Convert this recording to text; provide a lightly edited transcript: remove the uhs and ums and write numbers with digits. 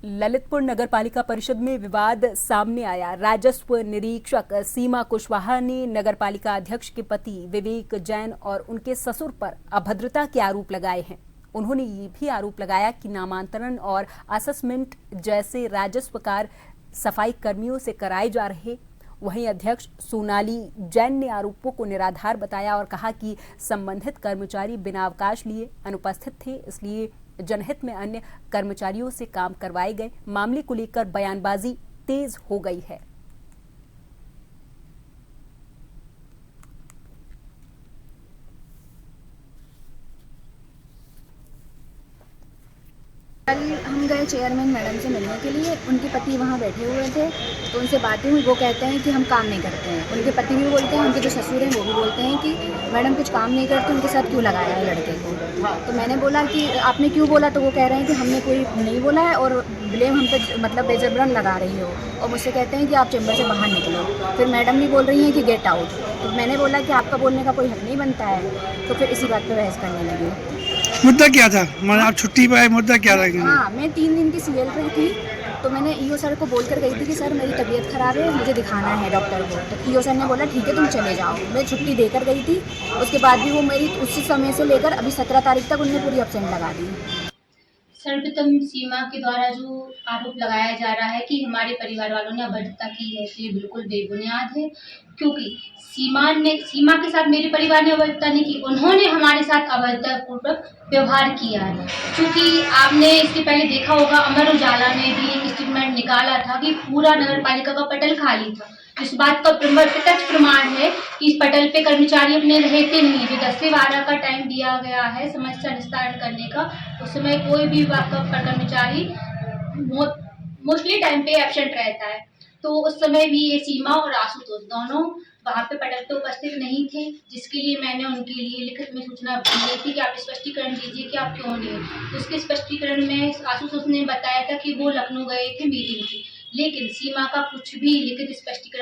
ललितपुर नगर पालिका परिषद में विवाद सामने आया। राजस्व निरीक्षक सीमा कुशवाहा ने नगर पालिका अध्यक्ष के पति विवेक जैन और उनके ससुर पर अभद्रता के आरोप लगाए हैं। उन्होंने ये भी आरोप लगाया कि नामांतरण और असेसमेंट जैसे राजस्व कार्य सफाई कर्मियों से कराए जा रहे। वहीं अध्यक्ष सोनाली जैन ने आरोपों को निराधार बताया और कहा कि संबंधित कर्मचारी बिना अवकाश लिए अनुपस्थित थे, इसलिए जनहित में अन्य कर्मचारियों से काम करवाए गए। मामले को लेकर बयानबाजी तेज हो गई है। कल हम गए चेयरमैन मैडम से मिलने के लिए। उनके पति वहाँ बैठे हुए थे तो उनसे बातें हुई। वो कहते हैं कि हम काम नहीं करते हैं। उनके पति भी बोलते हैं, उनके जो ससुर हैं वो भी बोलते हैं कि मैडम कुछ काम नहीं करते, उनके साथ क्यों लगाया है लड़के को। तो मैंने बोला कि आपने क्यों बोला, तो वो कह रहे हैं कि हमने कोई नहीं बोला है और ब्लेम हम पे मतलब बेजबरन लगा रही हो। और मुझसे कहते हैं कि आप चैम्बर से बाहर निकलो। फिर मैडम भी बोल रही हैं कि गेट आउट। तो मैंने बोला कि आपका बोलने का कोई हक नहीं बनता है। तो फिर इसी बात पर बहस करने लगी। मुद्दा क्या था? मैंने आप छुट्टी पे आए, मुद्दा क्या था? हाँ, मैं 3 दिन की सीएल पे थी। तो मैंने ईओ सर को बोलकर गई थी कि सर मेरी तबीयत ख़राब है, मुझे दिखाना है डॉक्टर को। तो ईओ सर ने बोला ठीक है तुम चले जाओ। मैं छुट्टी देकर गई थी। उसके बाद भी वो मेरी उसी समय से लेकर अभी 17 तारीख तक उन्होंने पूरी एब्सेंट लगा दी। सर्वप्रथम सीमा के द्वारा जो आरोप लगाया जा रहा है कि हमारे परिवार वालों ने अभद्रता की है, तो ये बिल्कुल बेबुनियाद है। क्योंकि सीमा के साथ मेरे परिवार ने अभद्रता नहीं की, उन्होंने हमारे साथ अभद्रतापूर्वक व्यवहार किया है। क्योंकि आपने इसके पहले देखा होगा, अमर उजाला ने भी एक स्टेटमेंट निकाला था कि पूरा नगर पालिका का पटल खाली था। इस बात का प्रत्यक्ष प्रमाण है कि इस पटल पे कर्मचारी अपने रहते नहीं है। जो 10 से 12 का टाइम दिया गया है समस्या निस्तारण करने का, उस समय कोई भी कर्मचारी मोस्टली टाइम पे एब्सेंट रहता है। तो उस समय भी ये सीमा और आशुतोष दोनों वहाँ पे पटल पे उपस्थित नहीं थे, जिसके लिए मैंने उनके लिए लिखित में सूचना दी थी कि आप स्पष्टीकरण दीजिए कि आप क्यों नहीं। तो उसके स्पष्टीकरण में आशुतोष ने बताया था कि वो लखनऊ गए थे मीटिंग थी, लेकिन सीमा का कुछ भी लिखित स्पष्टीकरण